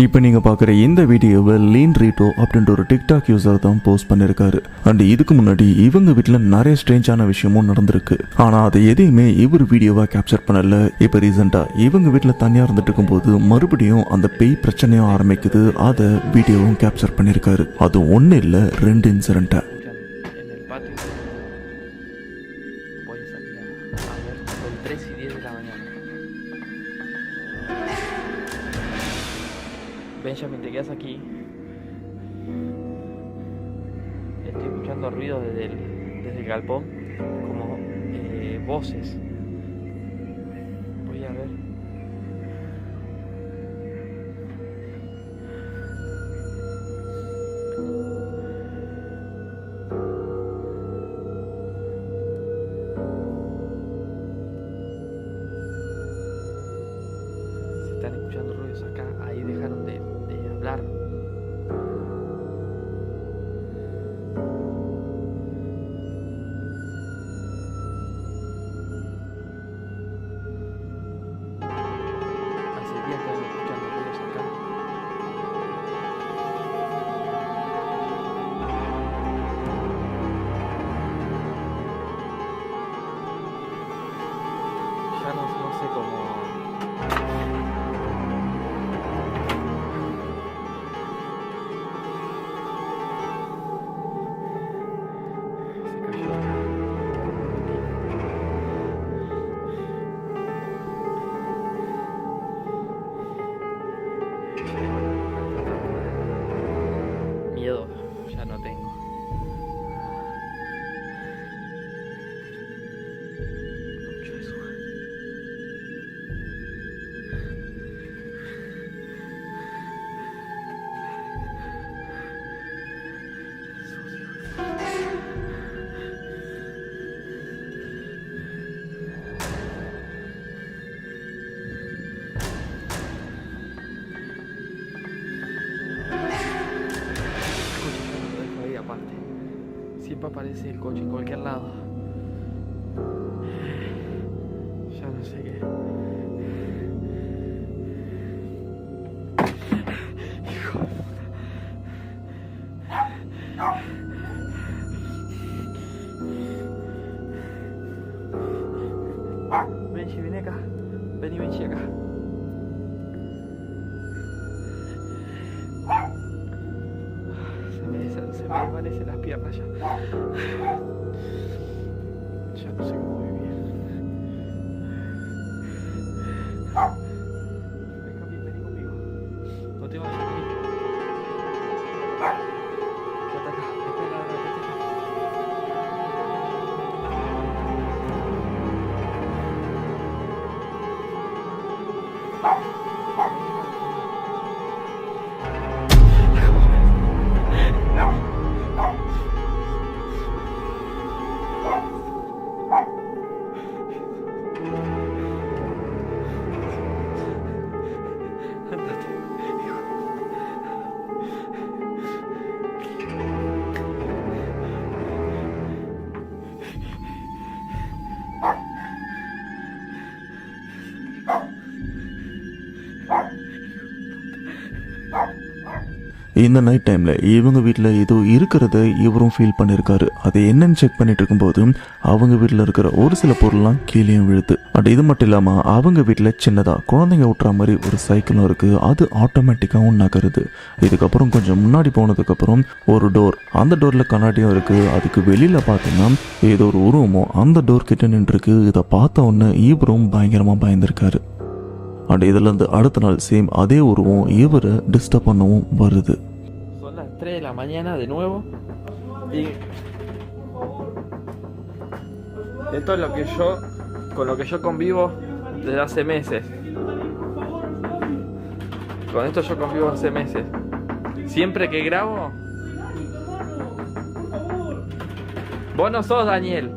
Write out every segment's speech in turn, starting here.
இப்போ நீங்கள் பார்க்குற இந்த வீடியோவை லீன் ரீட்டோ அப்படின்ற ஒரு டிக்டாக் யூசர் தான் போஸ்ட் பண்ணியிருக்காரு. அண்ட் இதுக்கு முன்னாடி இவங்க வீட்டில் நிறைய ஸ்ட்ரேஞ்சான விஷயமும் நடந்திருக்கு. ஆனால் அதை எதையுமே இவர் வீடியோவாக கேப்சர் பண்ணல. இப்போ ரீசெண்டாக இவங்க வீட்டில் தனியாக இருந்துட்டு இருக்கும்போது மறுபடியும் அந்த பேய் பிரச்சனையும் ஆரம்பிக்குது. அதை வீடியோவும் கேப்சர் பண்ணியிருக்காரு. அது ஒன்றும் இல்லை, 2 இன்சிடென்ட்டை. Benjamin, te quedas aquí. Estoy escuchando ruidos desde el galpón, como voces. Voy a ver. Si están escuchando ruidos acá, ahí dejaron de hablar. Hace días que vengo escuchando ruidos acá. Ya no sé cómo. Miedo ya no tengo. Mucho eso. Aparte, siempre aparece el coche en cualquier lado. Ya no sé qué. Hijo de puta. Benji, vení acá. Vení, Benji, acá. Se me desvanecen las piernas ya. Ya no sé cómo vivir. Vení conmigo. No te vayas a venir. Quédate acá. Espera, quédate acá. இந்த night டைமில் இவங்க வீட்டில் ஏதோ இருக்கிறத இவரும் feel பண்ணியிருக்காரு. அதை என்னன்னு செக் பண்ணிட்டு இருக்கும்போது அவங்க வீட்டில் இருக்கிற ஒரு சில பொருள்லாம் கீழேயும் விழுது. அண்ட் இது மட்டும் இல்லாமல் அவங்க வீட்டில் சின்னதாக குழந்தைங்க விட்டுற மாதிரி ஒரு சைக்கிளும் இருக்குது. அது ஆட்டோமேட்டிக்காகவும் நகருது. இதுக்கப்புறம் கொஞ்சம் முன்னாடி போனதுக்கப்புறம் ஒரு டோர், அந்த டோரில் கண்ணாடியும் இருக்குது. அதுக்கு வெளியில் பார்த்தீங்கன்னா ஏதோ ஒரு உருவமும் அந்த டோர் கிட்ட நின்றுருக்கு. இதை பார்த்த உடனே இவரும் பயங்கரமாக பயந்துருக்காரு. அண்ட் இதுலேருந்து அடுத்த நாள் சேம் அதே உருவம் இவரை டிஸ்டர்ப் பண்ணவும் வருது. Son las 3 de la mañana de nuevo. Y esto es con lo que yo convivo desde hace meses. Con esto yo convivo hace meses. Siempre que grabo. Vos no sos Daniel.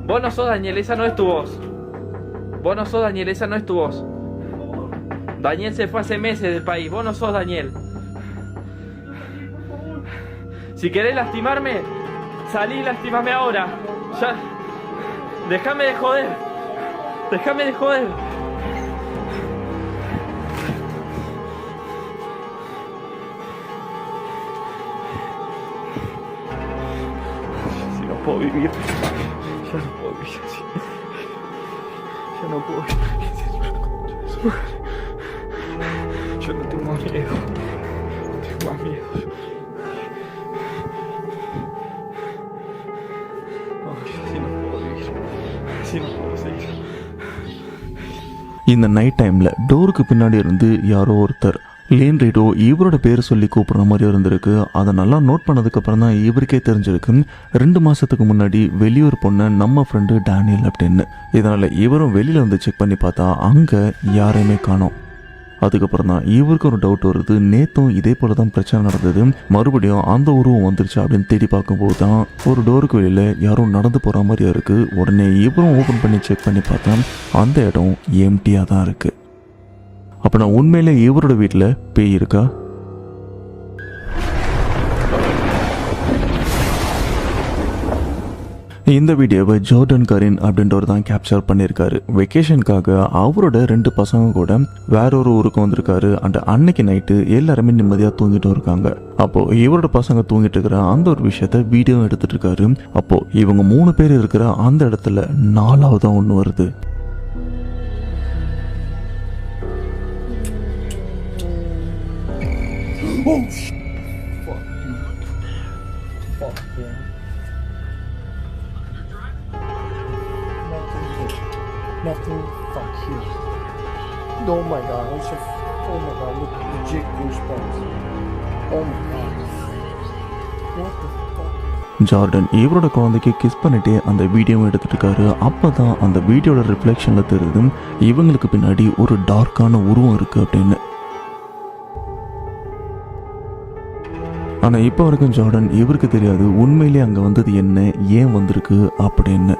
Vos no sos Daniel, esa no es tu voz. Vos no sos Daniel, esa no es tu voz. Daniel se fue hace meses del país. Vos no sos Daniel. Si querés lastimarme, salí y lastimame ahora. Ya. Déjame de joder. Déjame de joder. puedo vivir. Ya no puedo vivir así. Ya no puedo vivir así. Yo no tengo más miedo. Tengo más miedo. Ay, así no puedo vivir. Así no puedo seguir. இந்த night டைமில் டோருக்கு பின்னாடி இருந்து யாரோ ஒருத்தர் lane redo இவரோட பேர் சொல்லி கூப்பிட்ற மாதிரி இருந்திருக்கு. அதை நல்லா நோட் பண்ணதுக்கப்புறம் தான் இவருக்கே தெரிஞ்சிருக்கு 2 மாதத்துக்கு முன்னாடி வெளியூர் பொண்ணு நம்ம ஃப்ரெண்டு டேனியல் அப்படின்னு. இதனால் இவரும் வெளியில் வந்து செக் பண்ணி பார்த்தா அங்கே யாரையுமே காணோம். அதுக்கப்புறம் தான் இவருக்கு ஒரு டவுட் வருது, நேற்றும் இதே போல தான் பிரச்சனை நடந்தது, மறுபடியும் அந்த உருவம் வந்துருச்சு அப்படின்னு தேடி பார்க்கும்போது தான் ஒரு டோருக்கு வெளியில் யாரும் நடந்து போகிற மாதிரியா இருக்குது. உடனே இவரும் ஓப்பன் பண்ணி செக் பண்ணி பார்த்தா அந்த இடம் எம்டியாக தான் இருக்குது. அப்போ நான் உண்மையிலே இவரோட வீட்டில் பேய் இருக்கா? இந்த வீடியோவை ஜோர்டன் கரின் அப்படின்றவர் தான் கேப்சர் பண்ணியிருக்காரு. வெக்கேஷனுக்காக அவரோட 2 பசங்க கூட வேற ஒரு ஊருக்கு வந்திருக்காரு. அண்ட் அன்னைக்கு நைட்டு எல்லாருமே நிம்மதியாக தூங்கிட்டு இருக்காங்க. அப்போ இவரோட பசங்க தூங்கிட்டு இருக்கிற அந்த ஒரு விஷயத்த வீடியோ எடுத்துட்டு இருக்காரு. அப்போ இவங்க 3 பேர் இருக்கிற அந்த இடத்துல 4ஆவதா ஒன்று வருது. Nothing. Fuck you. Oh my god, I'm so. Oh my god, look, legit goosebumps. Oh my god. What the fuck? Jordan இவரோட குழந்தைக்கு கிஸ் பண்ணிட்டே அந்த வீடியோவை எடுத்துட்டு இருக்காரு. அப்போ தான் அந்த வீடியோட ரிஃப்ளெக்ஷனில் தெரியுது இவங்களுக்கு பின்னாடி ஒரு டார்க்கான உருவம் இருக்குது அப்படின்னு. ஆனால் இப்போ வரைக்கும் ஜார்டன் இவருக்கு தெரியாது உண்மையிலே அங்கே வந்தது என்ன, ஏன் வந்திருக்கு அப்படின்னு.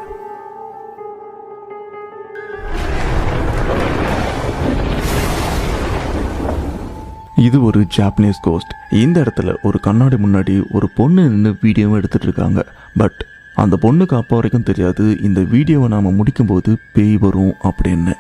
இது ஒரு ஜாப்பனீஸ் கோஸ்ட். இந்த இடத்துல ஒரு கண்ணாடி முன்னாடி ஒரு பொண்ணு நின்று வீடியோவை எடுத்துட்டு இருக்காங்க. பட் அந்த பொண்ணுக்கு அப்போ வரைக்கும் தெரியாது இந்த வீடியோவை நாம் முடிக்கும்போது பேய் வரும் அப்படின்னு.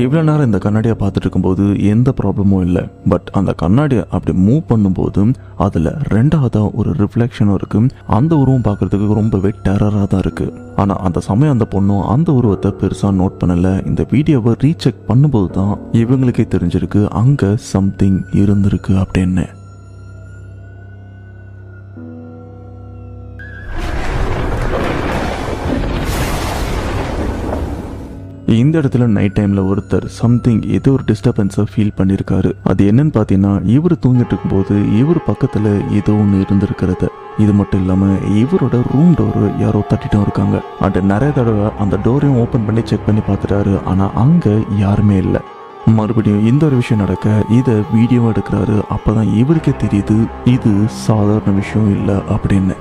இவ்வளோ நேரம் இந்த கண்ணாடியை பார்த்துட்டு இருக்கும்போது எந்த ப்ராப்ளமும் இல்லை. பட் அந்த கண்ணாடியை அப்படி மூவ் பண்ணும்போது அதில் 2ஆவதாக ஒரு ரிஃப்ளெக்ஷனும் இருக்குது. அந்த உருவம் பார்க்குறதுக்கு ரொம்பவே டெரராக தான் இருக்குது. ஆனால் அந்த சமயம் அந்த பொண்ணும் அந்த உருவத்தை பெருசாக நோட் பண்ணலை. இந்த வீடியோவை ரீசெக் பண்ணும்போது தான் இவங்களுக்கே தெரிஞ்சிருக்கு அங்கே சம்திங் இருந்திருக்கு அப்படின்னு. இந்த இடத்துல நைட் டைமில் ஒருத்தர் சம்திங் ஏதோ ஒரு டிஸ்டர்பன்ஸை ஃபீல் பண்ணியிருக்காரு. அது என்னன்னு பார்த்தீங்கன்னா இவர் தூங்கிட்டு இருக்கும்போது இவர் பக்கத்தில் ஏதோ ஒன்று இருந்திருக்கிறது. இது மட்டும் இல்லாமல் இவரோட ரூம் டோரு யாரோ தட்டிட்டும் இருக்காங்க. அண்ட் நிறைய தடவை அந்த டோரையும் ஓப்பன் பண்ணி செக் பண்ணி பார்த்துட்டாரு. ஆனால் அங்கே யாருமே இல்லை. மறுபடியும் இந்த ஒரு விஷயம் நடக்க இதை வீடியோ எடுக்கிறாரு. அப்போ தான் இவருக்கே தெரியுது இது சாதாரண விஷயம் இல்லை அப்படின்னு.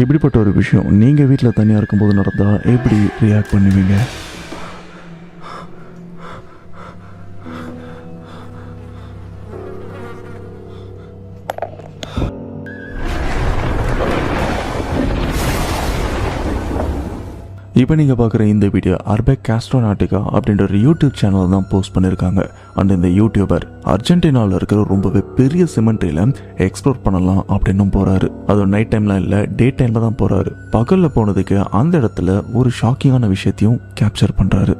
இப்படிப்பட்ட ஒரு விஷயம் நீங்கள் வீட்டில் தனியாக இருக்கும்போது நடந்தால் எப்படி ரியாக்ட் பண்ணுவீங்க? இப்போ நீங்கள் பார்க்குற இந்த வீடியோ அர்பெக் ஆஸ்ட்ரோநாட்டிகா அப்படின்ற ஒரு யூடியூப் சேனல் தான் போஸ்ட் பண்ணியிருக்காங்க. அண்ட் இந்த யூடியூபர் அர்ஜென்டினாவில் இருக்கிற ரொம்பவே பெரிய சிமெண்ட்ரியில் எக்ஸ்ப்ளோர் பண்ணலாம் அப்படின்னும் போகிறாரு. அது நைட் டைம்லாம் இல்லை, டே டைமில் தான் போகிறாரு. பகலில் போனதுக்கு அந்த இடத்துல ஒரு ஷாக்கிங்கான விஷயத்தையும் கேப்சர் பண்ணுறாரு.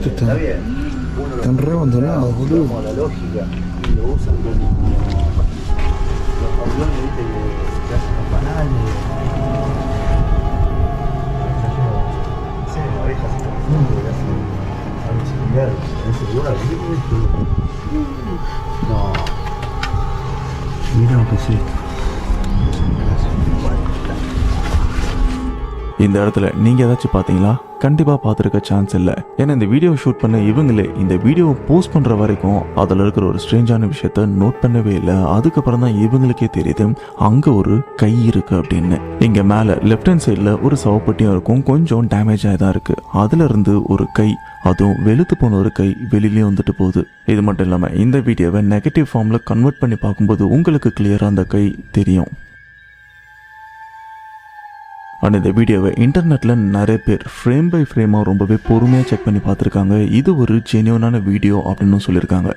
Esto están re abandonados, boludo. La lógica y lo usan como los aviones, viste, que hacen los banales. No sé, abejas en el fondo que hacen algo similar en ese lugar. No. Mira lo que es esto. இந்த இடத்துல நீங்கள் ஏதாச்சும் பார்த்தீங்களா? கண்டிப்பாக பார்த்துருக்க chance இல்லை. ஏன்னா இந்த வீடியோ ஷூட் பண்ண இவங்களே இந்த வீடியோவை போஸ்ட் பண்ணுற வரைக்கும் அதில் இருக்கிற ஒரு ஸ்ட்ரேஞ்சான விஷயத்த நோட் பண்ணவே இல்லை. அதுக்கப்புறம் தான் இவங்களுக்கே தெரியுது அங்கே ஒரு கை இருக்குது அப்படின்னு. இங்கே மேலே லெஃப்ட் ஹேண்ட் சைடில் ஒரு சவப்பட்டியும் இருக்கும், கொஞ்சம் டேமேஜ் ஆகி தான் இருக்குது. அதுலேருந்து ஒரு கை, அதுவும் வெளுத்து போன ஒரு கை வெளியிலேயே வந்துட்டு போகுது. இது மட்டும் இல்லாமல் இந்த வீடியோவை நெகட்டிவ் ஃபார்மில் கன்வெர்ட் பண்ணி பார்க்கும்போது உங்களுக்கு கிளியராக அந்த கை தெரியும். அண்ட் இந்த வீடியோவை இன்டர்நெட்டில் நிறைய பேர் ஃப்ரேம் பை ஃப்ரேமாக ரொம்பவே பொறுமையாக செக் பண்ணி பார்த்துருக்காங்க. இது ஒரு ஜென்யூனான வீடியோ அப்படின்னு சொல்லியிருக்காங்க.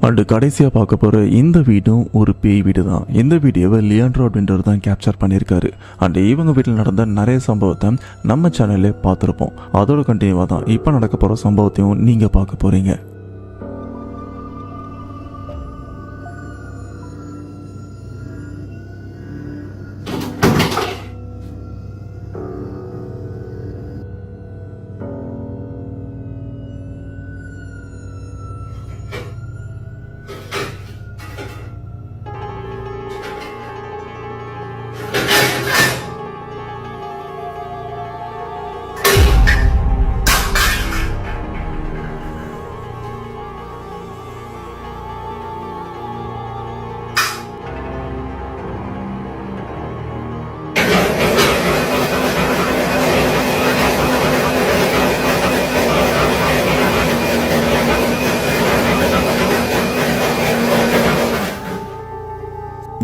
அண்டு கடைசியாக பார்க்க போகிற இந்த வீடும் ஒரு பேய் வீடு தான். இந்த வீடியோவை லியாண்ட்ரோ அப்படின்றது தான் கேப்சர் பண்ணியிருக்காரு. அண்டு இவங்க வீட்டில் நடந்த நிறைய சம்பவத்தை நம்ம சேனல்லே பார்த்துருப்போம். அதோட கண்டினியூவாக தான் இப்போ நடக்க போகிற சம்பவத்தையும் நீங்கள் பார்க்க போகிறீங்க.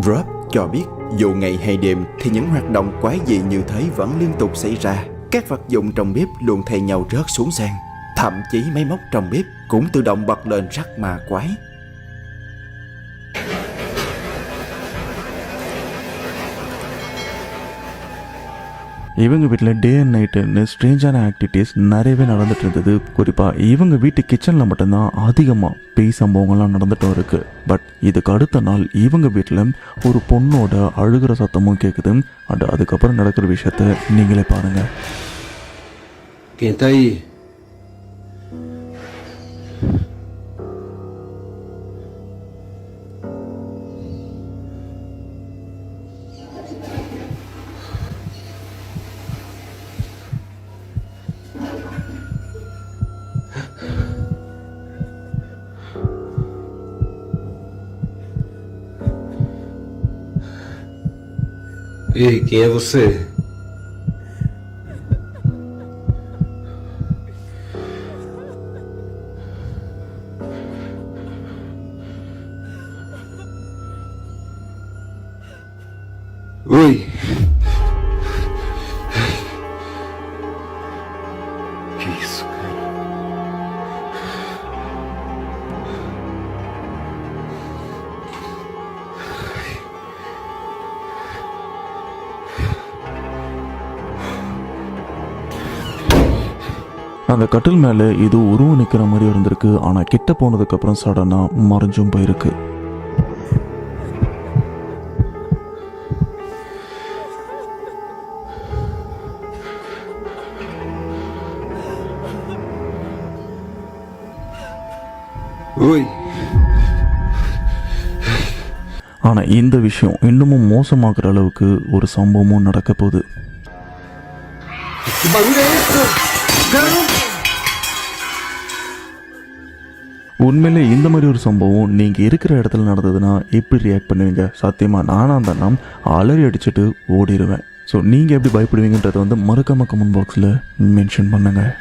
Rob cho biết dù ngày hay đêm thì những hoạt động quái dị như thế vẫn liên tục xảy ra. Các vật dụng trong bếp luôn thay nhau rớt xuống sàn. Thậm chí máy móc trong bếp cũng tự động bật lên rắc ma quái. இவங்க வீட்டில் day and நைட்டுன்னு ஸ்ட்ரேஞ்சான activities நிறையவே நடந்துட்டு இருந்தது. குறிப்பாக இவங்க வீட்டு கிச்சனில் மட்டும்தான் அதிகமாக பேய் சம்பவங்கள்லாம் நடந்துட்டும் இருக்குது. பட் இதுக்கு அடுத்த நாள் இவங்க வீட்டில் ஒரு பொண்ணோட அழுகிற சத்தமும் கேட்குது. அண்ட் அதுக்கப்புறம் நடக்கிற விஷயத்த நீங்களே பாருங்கள். ¿Quién está ahí? Ei, quem é você? Oi. Que isso, cara? அந்த கட்டில் மேலே இது உருவம் நிற்கிற மாதிரி இருந்திருக்கு. ஆனால் கிட்ட போனதுக்கப்புறம் சடனாக மறைஞ்சும் போயிருக்கு. Oi. ஆனால் இந்த விஷயம் இன்னமும் மோசமாகிற அளவுக்கு ஒரு சம்பவமும் நடக்க போகுது. Que barulho é esse? Caramba! உண்மையிலே இந்த மாதிரி ஒரு சம்பவம் நீங்கள் இருக்கிற இடத்துல நடந்ததுன்னா எப்படி ரியாக்ட் பண்ணுவீங்க? சத்தியமாக நானாக இருந்தேன்னா அலறி அடிச்சுட்டு ஓடிடுவேன். ஸோ நீங்கள் எப்படி பயப்படுவீங்கன்றதை மறக்காம கமெண்ட் பாக்ஸில் மென்ஷன் பண்ணுங்கள்.